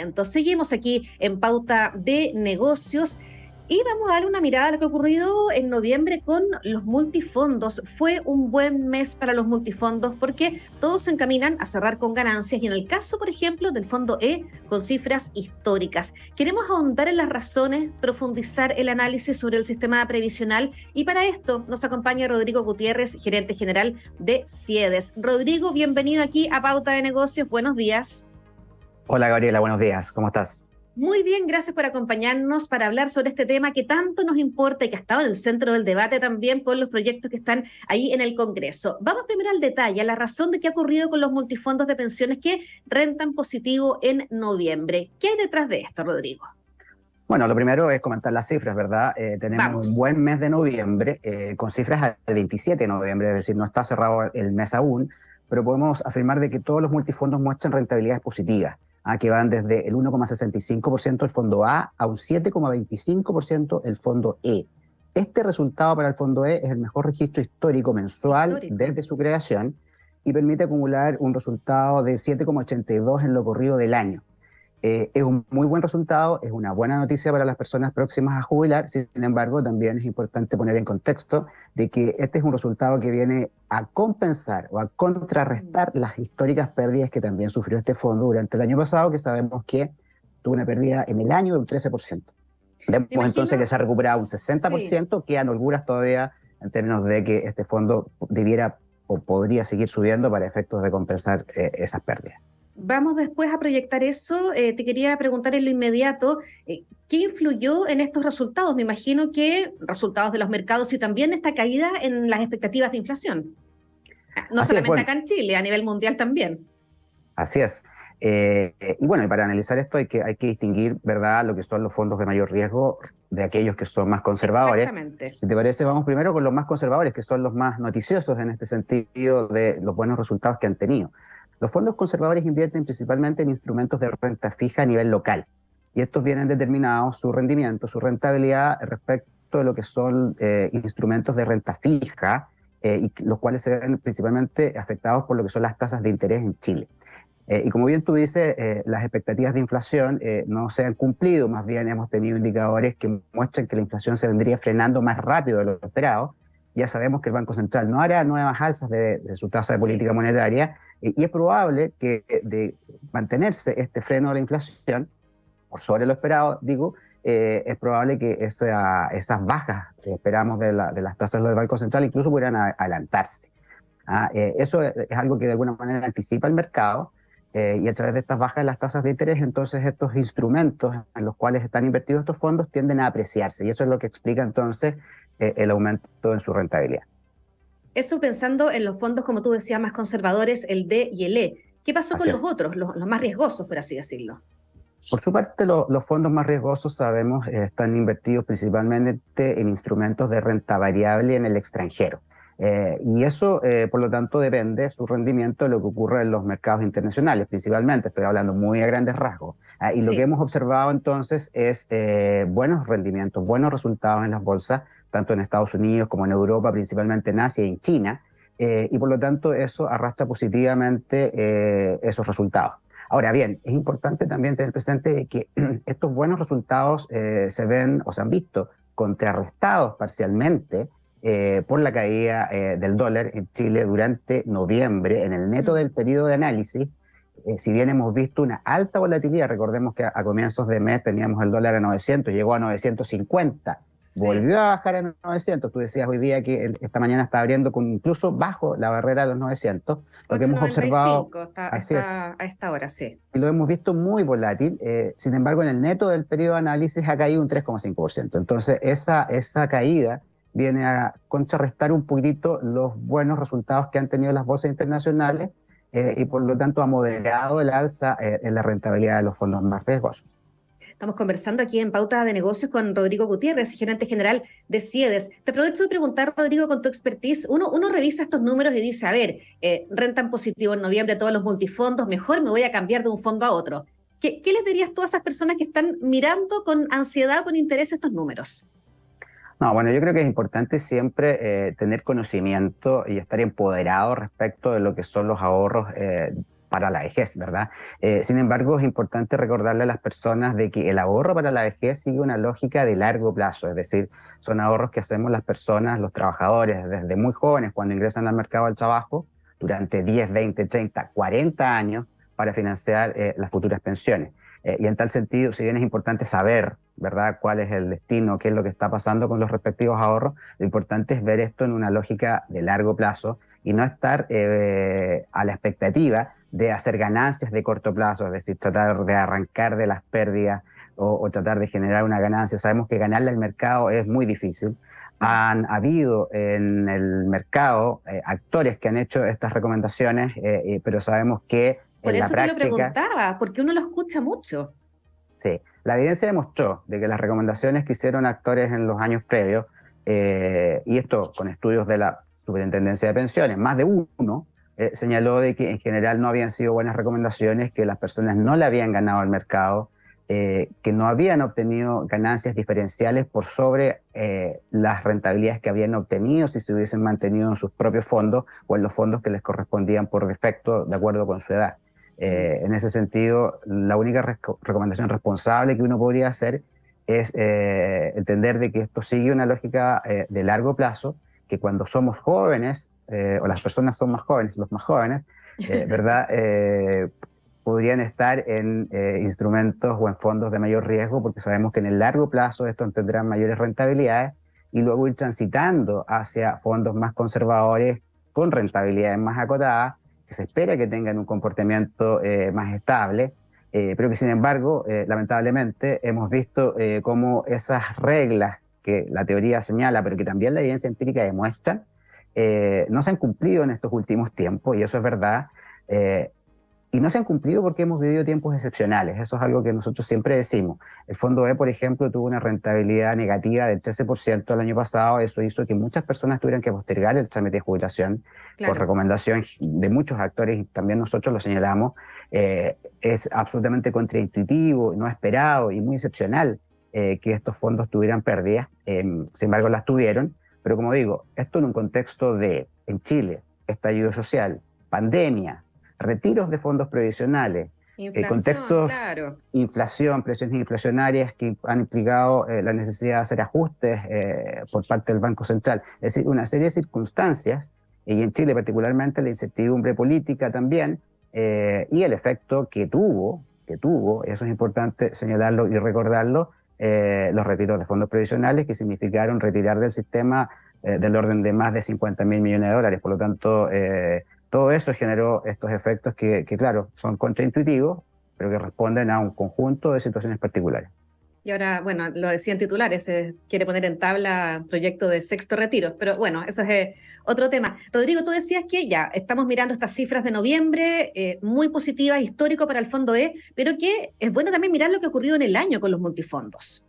Entonces, seguimos aquí en Pauta de Negocios y vamos a dar una mirada a lo que ha ocurrido en noviembre con los multifondos. Fue un buen mes para los multifondos porque todos se encaminan a cerrar con ganancias y en el caso, por ejemplo, del fondo E, con cifras históricas. Queremos ahondar en las razones, profundizar el análisis sobre el sistema previsional y para esto nos acompaña Rodrigo Gutiérrez, gerente general de CIEDES. Rodrigo, bienvenido aquí a Pauta de Negocios. Buenos días. Hola Gabriela, buenos días, ¿cómo estás? Muy bien, gracias por acompañarnos para hablar sobre este tema que tanto nos importa y que ha estado en el centro del debate también por los proyectos que están ahí en el Congreso. Vamos primero al detalle, a la razón de qué ha ocurrido con los multifondos de pensiones que rentan positivo en noviembre. ¿Qué hay detrás de esto, Rodrigo? Bueno, lo primero es comentar las cifras, ¿verdad? Tenemos un Vamos. buen mes de noviembre, con cifras al 27 de noviembre, es decir, no está cerrado el mes aún, pero podemos afirmar de que todos los multifondos muestran rentabilidades positivas, que van desde el 1,65% el fondo A un 7,25% el fondo E. Este resultado para el fondo E es el mejor registro histórico mensual Histórico. desde su creación y permite acumular un resultado de 7,82 en lo corrido del año. Es un muy buen resultado, es una buena noticia para las personas próximas a jubilar. Sin embargo, también es importante poner en contexto de que este es un resultado que viene a compensar o a contrarrestar las históricas pérdidas que también sufrió este fondo durante el año pasado, que sabemos que tuvo una pérdida en el año de un 13%. Vemos Me entonces que imagino, se ha recuperado un sí. 60%, quedan holguras todavía en términos de que este fondo debiera o podría seguir subiendo para efectos de compensar esas pérdidas. Vamos después a proyectar eso. Te quería preguntar en lo inmediato, ¿qué influyó en estos resultados? Me imagino que resultados de los mercados y también esta caída en las expectativas de inflación. No Así es, solamente bueno, acá en Chile, a nivel mundial también. así es. Y bueno, y para analizar esto hay que distinguir, ¿verdad?, lo que son los fondos de mayor riesgo de aquellos que son más conservadores. Exactamente. Si te parece, vamos primero con los más conservadores, que son los más noticiosos en este sentido de los buenos resultados que han tenido. Los fondos conservadores invierten principalmente en instrumentos de renta fija a nivel local. Y estos vienen determinados su rendimiento, su rentabilidad respecto de lo que son instrumentos de renta fija, y los cuales se ven principalmente afectados por lo que son las tasas de interés en Chile. Y como bien tú dices, las expectativas de inflación no se han cumplido, más bien hemos tenido indicadores que muestran que la inflación se vendría frenando más rápido de lo esperado. Ya sabemos que el Banco Central no hará nuevas alzas de su tasa de Sí. política monetaria, y es probable que de mantenerse este freno de la inflación, por sobre lo esperado, digo, es probable que esas bajas que esperamos de las tasas del Banco Central incluso pudieran adelantarse. Eso es algo que de alguna manera anticipa el mercado, y a través de estas bajas de las tasas de interés, entonces estos instrumentos en los cuales están invertidos estos fondos tienden a apreciarse y eso es lo que explica entonces el aumento en su rentabilidad. Eso pensando en los fondos, como tú decías, más conservadores, el D y el E. ¿Qué pasó con Así los es. otros, los más riesgosos, por así decirlo? Por su parte, los fondos más riesgosos, sabemos, están invertidos principalmente en instrumentos de renta variable en el extranjero. Y eso, por lo tanto, depende su rendimiento de lo que ocurre en los mercados internacionales, principalmente. Estoy hablando muy a grandes rasgos. Y lo que Sí. hemos observado entonces es buenos rendimientos, buenos resultados en las bolsas, tanto en Estados Unidos como en Europa, principalmente en Asia y en China. Y por lo tanto, eso arrastra positivamente esos resultados. Ahora bien, es importante también tener presente de que estos buenos resultados se ven o se han visto contrarrestados parcialmente por la caída del dólar en Chile durante noviembre, en el neto Mm. del periodo de análisis. Si bien hemos visto una alta volatilidad, recordemos que a comienzos de mes teníamos el dólar a 900, llegó a 950, Sí. volvió a bajar a 900. Tú decías hoy día que esta mañana está abriendo con incluso bajo la barrera de los 900. Lo que hemos observado, 8,95 está, así es, está a esta hora, sí. y lo hemos visto muy volátil. Sin embargo, en el neto del periodo de análisis ha caído un 3,5%. Entonces, esa caída viene a contrarrestar un poquitito los buenos resultados que han tenido las bolsas internacionales, y por lo tanto ha moderado el alza en la rentabilidad de los fondos más riesgosos. Estamos conversando aquí en Pauta de Negocios con Rodrigo Gutiérrez, gerente general de CIEDES. Te aprovecho de preguntar, Rodrigo, con tu expertise, uno revisa estos números y dice, a ver, rentan positivo en noviembre todos los multifondos, mejor me voy a cambiar de un fondo a otro. ¿Qué les dirías tú a esas personas que están mirando con ansiedad, con interés estos números? No, bueno, yo creo que es importante siempre tener conocimiento y estar empoderado respecto de lo que son los ahorros para la vejez, ¿verdad? Sin embargo, es importante recordarle a las personas de que el ahorro para la vejez sigue una lógica de largo plazo, es decir, son ahorros que hacemos las personas, los trabajadores, desde muy jóvenes, cuando ingresan al mercado del trabajo, durante 10, 20, 30, 40 años, para financiar las futuras pensiones. Y en tal sentido, si bien es importante saber, ¿verdad?, cuál es el destino, qué es lo que está pasando con los respectivos ahorros, lo importante es ver esto en una lógica de largo plazo y no estar a la expectativa de hacer ganancias de corto plazo, es decir, tratar de arrancar de las pérdidas o tratar de generar una ganancia. Sabemos que ganarle al mercado es muy difícil. Han habido en el mercado actores que han hecho estas recomendaciones, pero sabemos que Por en la eso te lo práctica, preguntaba, porque uno lo escucha mucho. sí, la evidencia demostró de que las recomendaciones que hicieron actores en los años previos, y esto con estudios de la Superintendencia de Pensiones, más de uno, señaló de que en general no habían sido buenas recomendaciones, que las personas no le habían ganado al mercado, que no habían obtenido ganancias diferenciales por sobre las rentabilidades que habían obtenido si se hubiesen mantenido en sus propios fondos o en los fondos que les correspondían por defecto de acuerdo con su edad. En ese sentido, la única recomendación responsable que uno podría hacer es entender de que esto sigue una lógica de largo plazo, que cuando somos jóvenes, o las personas son más jóvenes, los más jóvenes, ¿verdad? Podrían estar en instrumentos o en fondos de mayor riesgo, porque sabemos que en el largo plazo estos tendrán mayores rentabilidades y luego ir transitando hacia fondos más conservadores con rentabilidades más acotadas, que se espera que tengan un comportamiento más estable, pero que sin embargo, lamentablemente, hemos visto cómo esas reglas que la teoría señala, pero que también la evidencia empírica demuestra, no se han cumplido en estos últimos tiempos, y eso es verdad. Y no se han cumplido porque hemos vivido tiempos excepcionales. Eso es algo que nosotros siempre decimos. El Fondo E, por ejemplo, tuvo una rentabilidad negativa del 13% el año pasado. Eso hizo que muchas personas tuvieran que postergar el trámite de jubilación por Claro. recomendación de muchos actores, y también nosotros lo señalamos. Es absolutamente contraintuitivo, no esperado y muy excepcional que estos fondos tuvieran pérdidas. Sin embargo, las tuvieron. Pero como digo, esto en un contexto de, en Chile, estallido social, pandemia, retiros de fondos previsionales, Inflación, contextos, claro. inflación, presiones inflacionarias que han implicado la necesidad de hacer ajustes por parte del Banco Central. Es decir, una serie de circunstancias, y en Chile particularmente la incertidumbre política también, y el efecto que tuvo, eso es importante señalarlo y recordarlo, los retiros de fondos previsionales que significaron retirar del sistema del orden de más de 50.000 millones de dólares. Por lo tanto, todo eso generó estos efectos que, claro, son contraintuitivos, pero que responden a un conjunto de situaciones particulares. Y ahora, bueno, lo decía en titulares, se quiere poner en tabla proyecto de sexto retiro, pero bueno, eso es otro tema. Rodrigo, tú decías que ya estamos mirando estas cifras de noviembre, muy positivas, histórico para el Fondo E, pero que es bueno también mirar lo que ha ocurrido en el año con los multifondos.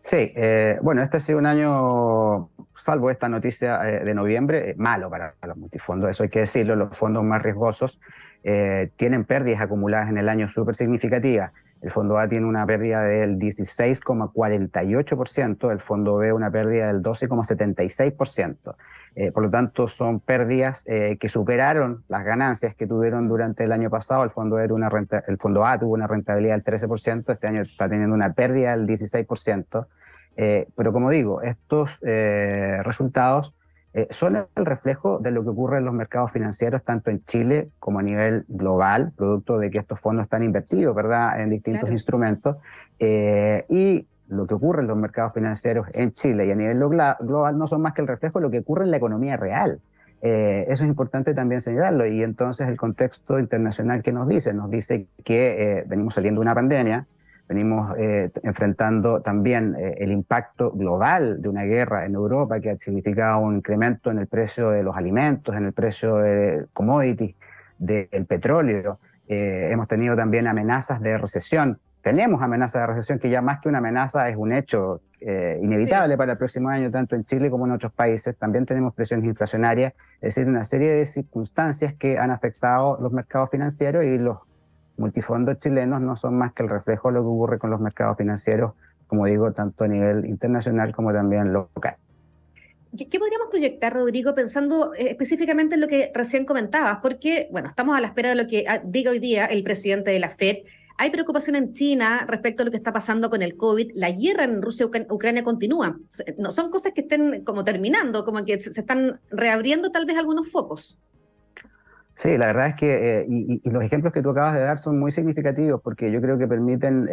Sí, bueno, este ha sido un año, salvo esta noticia de noviembre, malo para los multifondos, eso hay que decirlo. Los fondos más riesgosos tienen pérdidas acumuladas en el año súper significativas. El fondo A tiene una pérdida del 16,48%, el fondo B una pérdida del 12,76%. Por lo tanto, son pérdidas que superaron las ganancias que tuvieron durante el año pasado. El fondo A tuvo una rentabilidad del 13%, este año está teniendo una pérdida del 16%. Pero como digo, estos resultados son el reflejo de lo que ocurre en los mercados financieros, tanto en Chile como a nivel global, producto de que estos fondos están invertidos, ¿verdad?, en distintos Claro. instrumentos. Y lo que ocurre en los mercados financieros en Chile y a nivel global no son más que el reflejo de lo que ocurre en la economía real. Eso es importante también señalarlo. Y entonces el contexto internacional que nos dice que venimos saliendo de una pandemia, venimos enfrentando también el impacto global de una guerra en Europa que ha significado un incremento en el precio de los alimentos, en el precio de commodities, del petróleo. Hemos tenido también amenazas de recesión. Tenemos amenazas de recesión que ya más que una amenaza es un hecho Sí. inevitable para el próximo año, tanto en Chile como en otros países. También tenemos presiones inflacionarias, es decir, una serie de circunstancias que han afectado los mercados financieros, y los multifondos chilenos no son más que el reflejo de lo que ocurre con los mercados financieros, como digo, tanto a nivel internacional como también local. ¿Qué podríamos proyectar, Rodrigo, pensando específicamente en lo que recién comentabas? Porque, bueno, estamos a la espera de lo que diga hoy día el presidente de la FED. Hay preocupación en China respecto a lo que está pasando con el COVID. La guerra en Rusia y Ucrania continúa. No son cosas que estén como terminando, como que se están reabriendo tal vez algunos focos. Sí, la verdad es que y los ejemplos que tú acabas de dar son muy significativos porque yo creo que permiten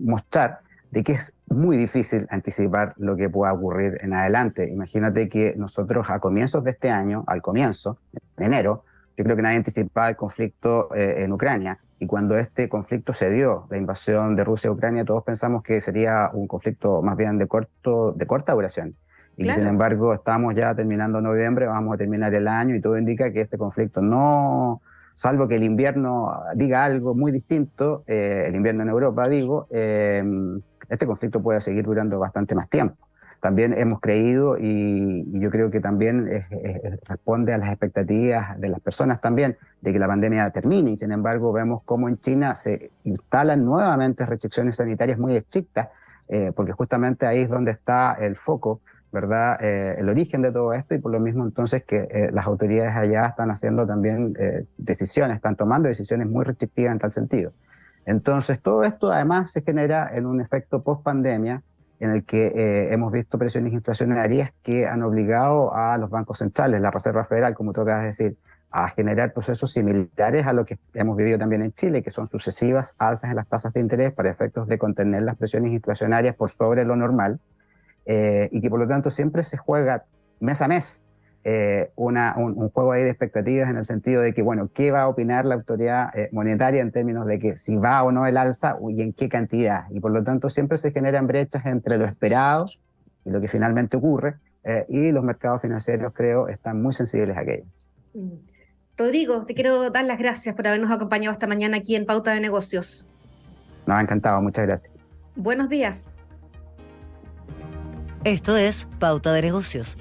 mostrar de que es muy difícil anticipar lo que pueda ocurrir en adelante. Imagínate que nosotros a comienzos de este año, al comienzo, en enero, yo creo que nadie anticipaba el conflicto en Ucrania. Y cuando este conflicto se dio, la invasión de Rusia a Ucrania, todos pensamos que sería un conflicto más bien de corta duración y que sin Claro. embargo estamos ya terminando noviembre, vamos a terminar el año y todo indica que este conflicto no, salvo que el invierno diga algo muy distinto, el invierno en Europa digo, este conflicto puede seguir durando bastante más tiempo. También hemos creído y yo creo que también responde a las expectativas de las personas también de que la pandemia termine y sin embargo vemos cómo en China se instalan nuevamente restricciones sanitarias muy estrictas porque justamente ahí es donde está el foco, ¿verdad? El origen de todo esto y por lo mismo entonces que las autoridades allá están haciendo también decisiones, están tomando decisiones muy restrictivas en tal sentido. Entonces todo esto además se genera en un efecto post-pandemia en el que hemos visto presiones inflacionarias que han obligado a los bancos centrales, la Reserva Federal, como tú acabas de decir, a generar procesos similares a lo que hemos vivido también en Chile, que son sucesivas alzas en las tasas de interés para efectos de contener las presiones inflacionarias por sobre lo normal, y que por lo tanto siempre se juega mes a mes un juego ahí de expectativas en el sentido de que, bueno, ¿qué va a opinar la autoridad monetaria en términos de que si va o no el alza y en qué cantidad? Y por lo tanto siempre se generan brechas entre lo esperado y lo que finalmente ocurre, y los mercados financieros, creo, están muy sensibles a aquello. Mm. Rodrigo, te quiero dar las gracias por habernos acompañado esta mañana aquí en Pauta de Negocios. Nos ha encantado, muchas gracias. Buenos días. Esto es Pauta de Negocios.